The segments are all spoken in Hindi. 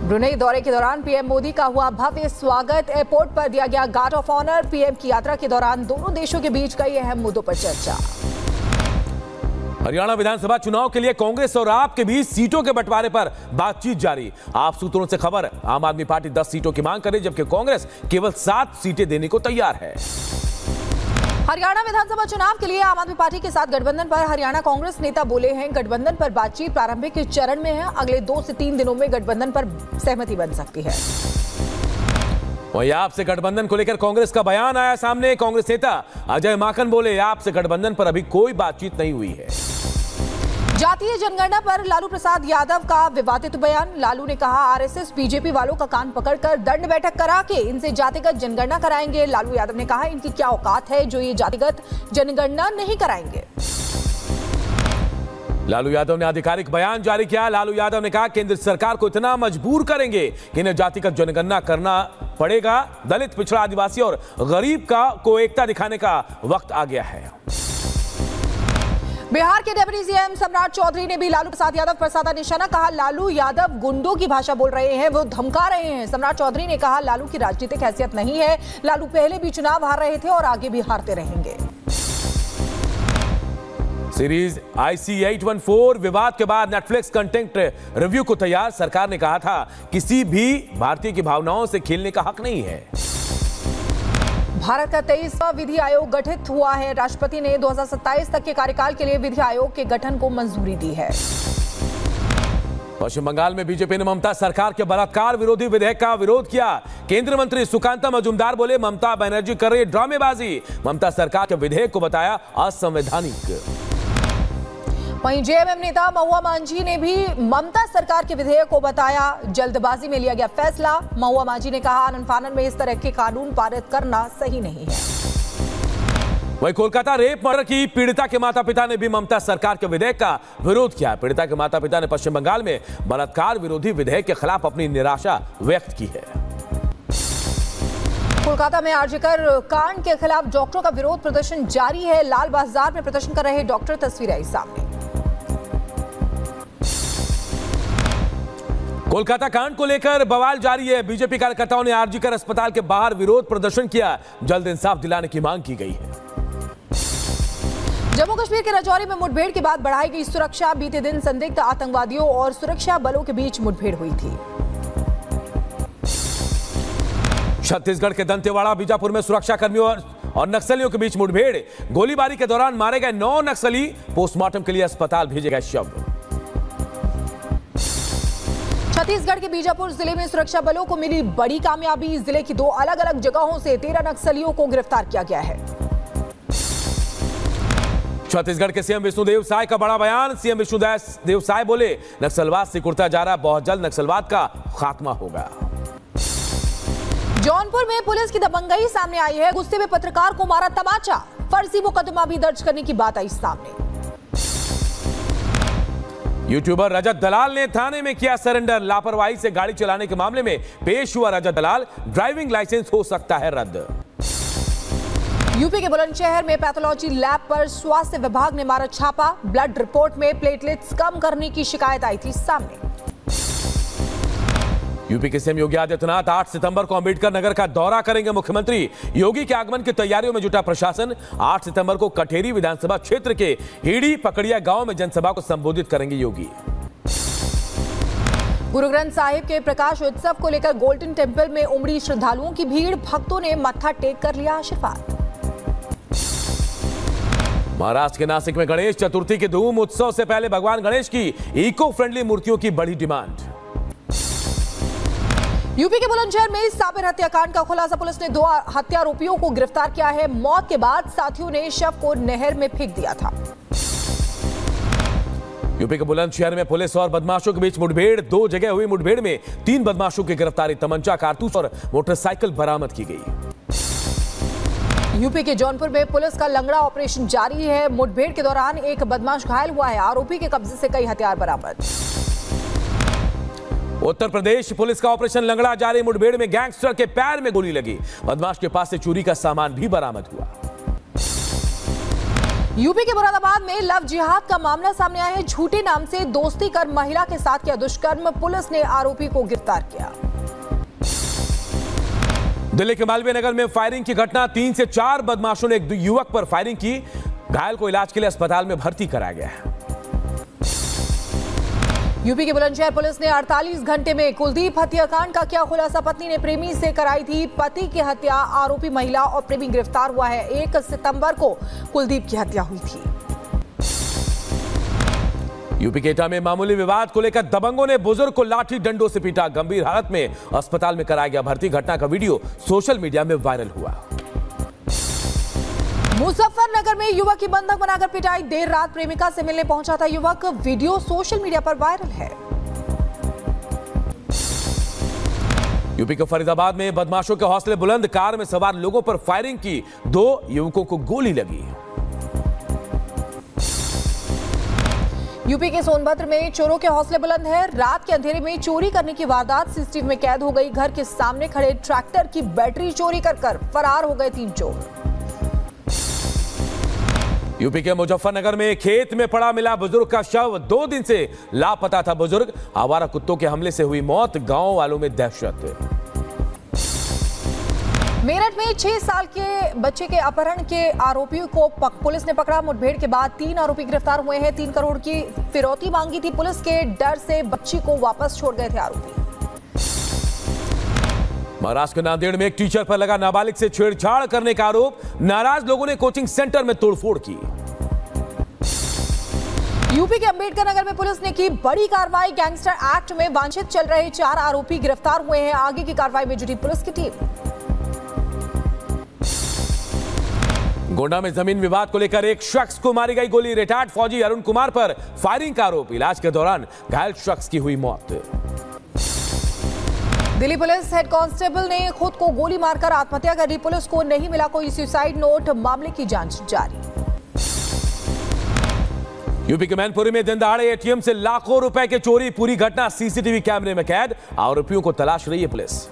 ब्रुनेई दौरे के दौरान पीएम मोदी का हुआ भव्य स्वागत। एयरपोर्ट पर दिया गया गार्ड ऑफ ऑनर। पीएम की यात्रा के दौरान दोनों देशों के बीच कई अहम मुद्दों पर चर्चा। हरियाणा विधानसभा चुनाव के लिए कांग्रेस और आप के बीच सीटों के बंटवारे पर बातचीत जारी। आप सूत्रों से खबर, आम आदमी पार्टी 10 सीटों की मांग करे जबकि कांग्रेस केवल 7 सीटें देने को तैयार है। हरियाणा विधानसभा चुनाव के लिए आम आदमी पार्टी के साथ गठबंधन पर हरियाणा कांग्रेस नेता बोले हैं, गठबंधन पर बातचीत प्रारंभिक चरण में है। अगले 2 से 3 दिनों में गठबंधन पर सहमति बन सकती है। वहीं आपसे गठबंधन को लेकर कांग्रेस का बयान आया सामने। कांग्रेस नेता अजय माकन बोले, आपसे गठबंधन पर अभी कोई बातचीत नहीं हुई है। जातीय जनगणना पर लालू प्रसाद यादव का विवादित बयान। लालू ने कहा, आरएसएस बीजेपी वालों का कान पकड़कर दंड बैठक करा के इनसे जातिगत जनगणना कराएंगे। लालू यादव ने कहा, इनकी क्या औकात है जो ये जातिगत जनगणना नहीं कराएंगे। लालू यादव ने आधिकारिक बयान जारी किया। लालू यादव ने कहा, केंद्र सरकार को इतना मजबूर करेंगे कि इन्हें जातिगत जनगणना करना पड़ेगा। दलित, पिछड़ा, आदिवासी और गरीब को एकता दिखाने का वक्त आ गया है। बिहार के डिप्टी सीएम सम्राट चौधरी ने भी लालू प्रसाद यादव पर साधा निशाना। कहा, लालू यादव गुंडों की भाषा बोल रहे हैं, वो धमका रहे हैं। सम्राट चौधरी ने कहा, लालू की राजनीतिक हैसियत नहीं है। लालू पहले भी चुनाव हार रहे थे और आगे भी हारते रहेंगे। सीरीज IC-814 विवाद के बाद नेटफ्लिक्स कंटेंट रिव्यू को तैयार। सरकार ने कहा था, किसी भी भारतीय की भावनाओं से खेलने का हक नहीं है। भारत का 23वां विधि आयोग गठित हुआ है। राष्ट्रपति ने 2027 तक के कार्यकाल के लिए विधि आयोग के गठन को मंजूरी दी है। पश्चिम बंगाल में बीजेपी ने ममता सरकार के बलात्कार विरोधी विधेयक का विरोध किया। केंद्रीय मंत्री सुकांता मजूमदार बोले, ममता बनर्जी कर रही ड्रामेबाजी। ममता सरकार के विधेयक को बताया असंवैधानिक। वहीं जेएमएम नेता महुआ मांझी ने भी ममता सरकार के विधेयक को बताया जल्दबाजी में लिया गया फैसला। महुआ मांझी ने कहा, आनन फानन में इस तरह के कानून पारित करना सही नहीं है। वहीं कोलकाता रेप मर्डर की पीड़िता के माता पिता ने भी ममता सरकार के विधेयक का विरोध किया। पीड़िता के माता पिता ने पश्चिम बंगाल में बलात्कार विरोधी विधेयक के खिलाफ अपनी निराशा व्यक्त की है। कोलकाता में आरजीकर कांड के खिलाफ डॉक्टरों का विरोध प्रदर्शन जारी है। लाल बाजार में प्रदर्शन कर रहे डॉक्टर, तस्वीरें आई सामने। कोलकाता कांड को लेकर बवाल जारी है। बीजेपी कार्यकर्ताओं ने आरजीकर अस्पताल के बाहर विरोध प्रदर्शन किया। जल्द इंसाफ दिलाने की मांग की गई है। जम्मू कश्मीर के राजौरी में मुठभेड़ के बाद बढ़ाई गई सुरक्षा। बीते दिन संदिग्ध आतंकवादियों और सुरक्षा बलों के बीच मुठभेड़ हुई थी। छत्तीसगढ़ के दंतेवाड़ा, बीजापुर में सुरक्षा कर्मियों और नक्सलियों के बीच मुठभेड़। गोलीबारी के दौरान मारे गए 9 नक्सली। पोस्टमार्टम के लिए अस्पताल भेजे गए शव। छत्तीसगढ़ के बीजापुर जिले में सुरक्षा बलों को मिली बड़ी कामयाबी। जिले की 2 अलग अलग जगहों से 13 नक्सलियों को गिरफ्तार किया गया है। छत्तीसगढ़ के सीएम विष्णुदेव साय का बड़ा बयान। सीएम विष्णुदेव साय बोले, नक्सलवाद सिकुड़ता जा रहा, बहुत जल्द नक्सलवाद का खात्मा होगा। जौनपुर में पुलिस की दबंगई सामने आई है। गुस्से में पत्रकार को मारा तमाचा। फर्जी मुकदमा भी दर्ज करने की बात आई सामने। यूट्यूबर रजत दलाल ने थाने में किया सरेंडर। लापरवाही से गाड़ी चलाने के मामले में पेश हुआ रजत दलाल। ड्राइविंग लाइसेंस हो सकता है रद्द। यूपी के बुलंदशहर में पैथोलॉजी लैब पर स्वास्थ्य विभाग ने मारा छापा। ब्लड रिपोर्ट में प्लेटलेट्स कम करने की शिकायत आई थी सामने। यूपी के सीएम योगी आदित्यनाथ 8 सितंबर को अंबेडकर नगर का दौरा करेंगे। मुख्यमंत्री योगी के आगमन की तैयारियों में जुटा प्रशासन। 8 सितंबर को कटेरी विधानसभा क्षेत्र के हिड़ी पकड़िया गांव में जनसभा को संबोधित करेंगे योगी। गुरु ग्रंथ साहिब के प्रकाश उत्सव को लेकर गोल्डन टेम्पल में उमड़ी श्रद्धालुओं की भीड़। भक्तों ने मत्था टेक कर लिया आशीर्वाद। महाराष्ट्र के नासिक में गणेश चतुर्थी के धूम उत्सव से पहले भगवान गणेश की इको फ्रेंडली मूर्तियों की बड़ी डिमांड। यूपी के बुलंदशहर में साबिर हत्याकांड का खुलासा। पुलिस ने 2 हत्या आरोपियों को गिरफ्तार किया है। मौत के बाद साथियों ने शव को नहर में फेंक दिया था। यूपी के बुलंदशहर में पुलिस और बदमाशों के बीच मुठभेड़। 2 जगह हुई मुठभेड़ में 3 बदमाशों की गिरफ्तारी। तमंचा, कारतूस और मोटरसाइकिल बरामद की गई। यूपी के जौनपुर में पुलिस का लंगड़ा ऑपरेशन जारी है। मुठभेड़ के दौरान एक बदमाश घायल हुआ है। आरोपी के कब्जे से कई हथियार बरामद। उत्तर प्रदेश पुलिस का ऑपरेशन लंगड़ा जारी। मुठभेड़ में गैंगस्टर के पैर में गोली लगी। बदमाश के पास से चोरी का सामान भी बरामद हुआ। यूपी के मुरादाबाद में लव जिहाद का मामला सामने आया है। झूठे नाम से दोस्ती कर महिला के साथ किया दुष्कर्म, पुलिस ने आरोपी को गिरफ्तार किया। दिल्ली के मालवीय नगर में फायरिंग की घटना, 3 से 4 बदमाशों ने एक युवक पर फायरिंग की। घायल को इलाज के लिए अस्पताल में भर्ती कराया गया है। यूपी के बुलंदशहर पुलिस ने 48 घंटे में कुलदीप हत्याकांड का किया खुलासा। पत्नी ने प्रेमी से कराई थी पति की हत्या, आरोपी महिला और प्रेमी गिरफ्तार हुआ है। 1 सितंबर को कुलदीप की हत्या हुई थी। यूपी के एटा में मामूली विवाद को लेकर दबंगों ने बुजुर्ग को लाठी डंडों से पीटा, गंभीर हालत में अस्पताल में कराया गया भर्ती। घटना का वीडियो सोशल मीडिया में वायरल हुआ। मुजफ्फरनगर में युवक की बंधक बनाकर पिटाई, देर रात प्रेमिका से मिलने पहुंचा था युवक, वीडियो सोशल मीडिया पर वायरल है। यूपी के फरीदाबाद में बदमाशों के हौसले बुलंद, कार में सवार लोगों पर फायरिंग की, 2 युवकों को गोली लगी। यूपी के सोनभद्र में चोरों के हौसले बुलंद है। रात के अंधेरे में चोरी करने की वारदात सीसीटीवी में कैद हो गई। घर के सामने खड़े ट्रैक्टर की बैटरी चोरी कर फरार हो गए 3 चोर। यूपी के मुजफ्फरनगर में खेत में पड़ा मिला बुजुर्ग का शव, 2 दिन से लापता था बुजुर्ग। आवारा कुत्तों के हमले से हुई मौत, गांव वालों में दहशत। मेरठ में 6 साल के बच्चे के अपहरण के आरोपियों को पुलिस ने पकड़ा। मुठभेड़ के बाद 3 आरोपी गिरफ्तार हुए हैं। 3 करोड़ की फिरौती मांगी थी पुलिस के डर से बच्ची को वापस छोड़ गए थे आरोपी। महाराष्ट्र के नांदेड़ में एक टीचर पर लगा नाबालिग से छेड़छाड़ करने का आरोप, नाराज लोगों ने कोचिंग सेंटर में तोड़फोड़ की। यूपी के अंबेडकर नगर में पुलिस ने की बड़ी कार्रवाई, गैंगस्टर एक्ट में वांछित चल रहे 4 आरोपी गिरफ्तार हुए हैं। आगे की कार्रवाई में जुटी पुलिस की टीम। गोंडा में जमीन विवाद को लेकर एक शख्स को मारी गई गोली, रिटायर्ड फौजी अरुण कुमार पर फायरिंग का आरोप, इलाज के दौरान घायल शख्स की हुई मौत। दिल्ली पुलिस हेड कांस्टेबल ने खुद को गोली मारकर आत्महत्या कर ली, पुलिस को नहीं मिला कोई सुसाइड नोट, मामले की जांच जारी। यूपी के मैनपुरी में दिन दहाड़े एटीएम से लाखों रुपए की चोरी, पूरी घटना सीसीटीवी कैमरे में कैद, आरोपियों को तलाश रही है पुलिस।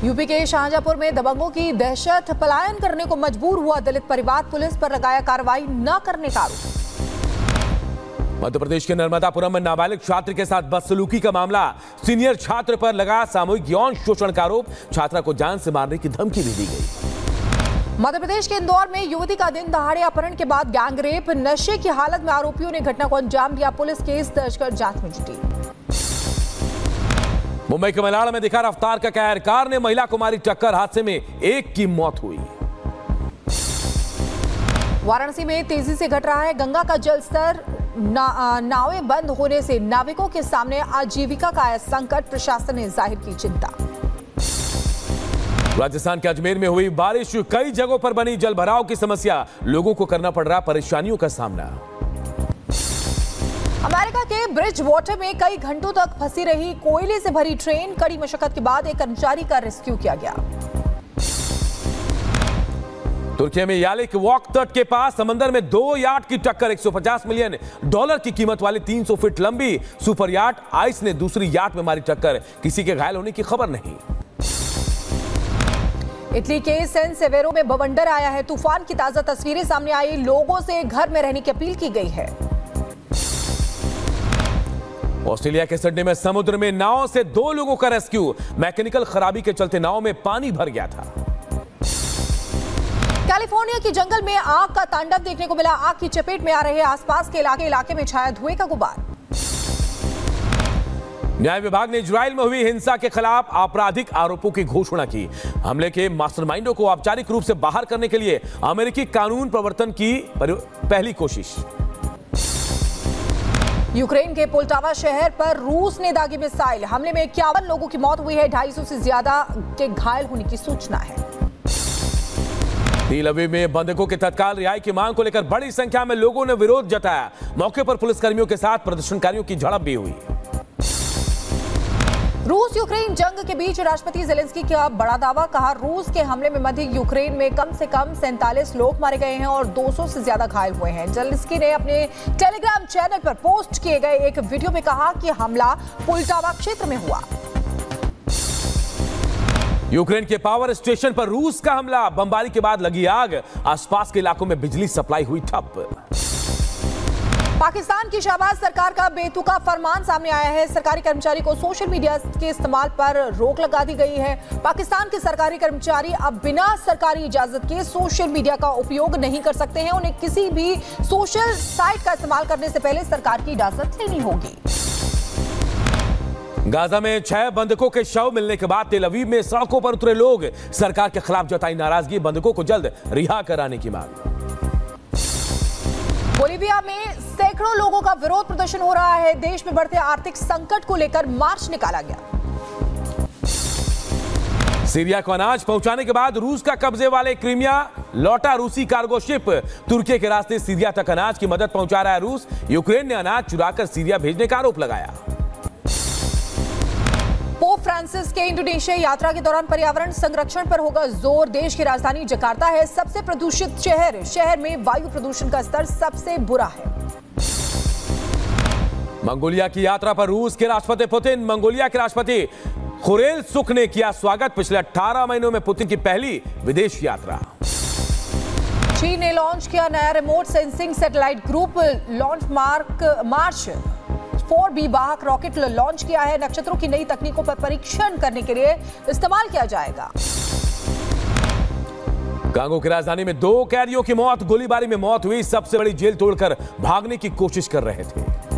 यूपी के शाहजहांपुर में दबंगों की दहशत, पलायन करने को मजबूर हुआ दलित परिवार, पुलिस पर लगाया कार्रवाई न करने का आरोप। मध्य प्रदेश के नर्मदापुरम में नाबालिग छात्र के साथ बदसलूकी का मामला, सीनियर छात्र पर लगा सामूहिक यौन शोषण का आरोप, छात्रा को जान से मारने की धमकी भी दी गई। मध्य प्रदेश के इंदौर में युवती का दिन दहाड़े अपहरण के बाद गैंगरेप, नशे की हालत में आरोपियों ने घटना को अंजाम दिया, पुलिस केस दर्ज कर जांच में जुटी। मुंबई के मलाड में दिखा रफ्तार का कहर, कार ने महिला को मारी टक्कर, हादसे में एक की मौत हुई। वाराणसी में तेजी से घट रहा है गंगा का जलस्तर, नावें बंद होने से नाविकों के सामने आजीविका का संकट, प्रशासन ने जाहिर की चिंता। राजस्थान के अजमेर में हुई बारिश, कई जगहों पर बनी जलभराव की समस्या, लोगों को करना पड़ रहा परेशानियों का सामना। अमेरिका के ब्रिज वाटर में कई घंटों तक फंसी रही कोयले से भरी ट्रेन, कड़ी मशक्कत के बाद एक कर्मचारी का रेस्क्यू किया गया। तुर्की में यालिक वॉक तट के पास समंदर में 2 याट की टक्कर, $150 मिलियन की कीमत वाली 300 फीट लंबी सुपर याट आइस ने दूसरी याट में मारी टक्कर, किसी के घायल होने की खबर नहीं। इटली के सैन सेवेरो में बवंडर आया है, तूफान की ताजा तस्वीरें सामने आई, लोगों से घर में रहने की अपील की गई है। ऑस्ट्रेलिया के सिडनी में समुद्र में नाव से 2 लोगों का रेस्क्यू, मैकेनिकल खराबी के चलते नाव में पानी भर गया था। कैलिफोर्निया के जंगल में आग का तांडव देखने को मिला, आग की चपेट में आ रहे आसपास के इलाके में छाया धुएं का गुबार। न्याय विभाग ने इजराइल में हुई हिंसा के खिलाफ आपराधिक आरोपों की घोषणा की, हमले के मास्टरमाइंडों को औपचारिक रूप से बाहर करने के लिए अमेरिकी कानून प्रवर्तन की पहली कोशिश। यूक्रेन के पोल्टावा शहर पर रूस ने दागी मिसाइल, हमले में 51 लोगों की मौत हुई है, 250 से ज्यादा के घायल होने की सूचना है। तेल अवीव में बंधकों के तत्काल रिहाई की मांग को लेकर बड़ी संख्या में लोगों ने विरोध जताया, मौके पर पुलिसकर्मियों के साथ प्रदर्शनकारियों की झड़प भी हुई। रूस यूक्रेन जंग के बीच राष्ट्रपति जेलेंस्की का बड़ा दावा, कहा रूस के हमले में मध्य यूक्रेन में कम से कम 47 लोग मारे गए हैं और 200 से ज्यादा घायल हुए हैं। जेलेंस्की ने अपने टेलीग्राम चैनल पर पोस्ट किए गए एक वीडियो में कहा कि हमला पोल्टावा क्षेत्र में हुआ। यूक्रेन के पावर स्टेशन पर रूस का हमला, बमबारी के बाद लगी आग, आसपास के इलाकों में बिजली सप्लाई हुई ठप। पाकिस्तान की शहबाज सरकार का बेतुका फरमान सामने आया है। सरकारी कर्मचारी को सोशल मीडिया के इस्तेमाल पर रोक लगा दी गई है। पाकिस्तान के सरकारी कर्मचारी अब बिना सरकारी इजाजत के सोशल मीडिया का उपयोग नहीं कर सकते हैं। उन्हें किसी भी सोशल साइट का इस्तेमाल करने से पहले सरकार की इजाजत लेनी होगी। गाजा में 6 बंधकों के शव मिलने के बाद तेल अवीव में सड़कों पर उतरे लोग, सरकार के खिलाफ जताई नाराजगी, बंधकों को जल्द रिहा कराने की मांग। बोलीविया में सैकड़ों लोगों का विरोध प्रदर्शन हो रहा है। देश में बढ़ते आर्थिक संकट को लेकर मार्च निकाला गया। सीरिया को अनाज पहुंचाने के बाद रूस का कब्जे वाले क्रीमिया लौटा रूसी कार्गो शिप, तुर्की के रास्ते सीरिया तक अनाज की मदद पहुंचा रहा है रूस। यूक्रेन ने अनाज चुराकर सीरिया भेजने का आरोप लगाया। पोप फ्रांसिस के इंडोनेशिया यात्रा के दौरान पर्यावरण संरक्षण पर होगा जोर। देश की राजधानी जकार्ता है सबसे प्रदूषित शहर। शहर में वायु प्रदूषण का स्तर सबसे बुरा है। मंगोलिया की यात्रा पर रूस के राष्ट्रपति पुतिन, मंगोलिया के राष्ट्रपति खुरेलसुख ने किया स्वागत। पिछले 18 महीनों में पुतिन की पहली विदेश यात्रा। चीन ने लॉन्च किया नया remote sensing satellite group. Launch march 4B वाहक रॉकेट लॉन्च किया है। नक्षत्रों की नई तकनीकों पर परीक्षण करने के लिए इस्तेमाल किया जाएगा। कांगो की राजधानी में 2 कैदियों की मौत, गोलीबारी में मौत हुई। सबसे बड़ी जेल तोड़कर भागने की कोशिश कर रहे थे।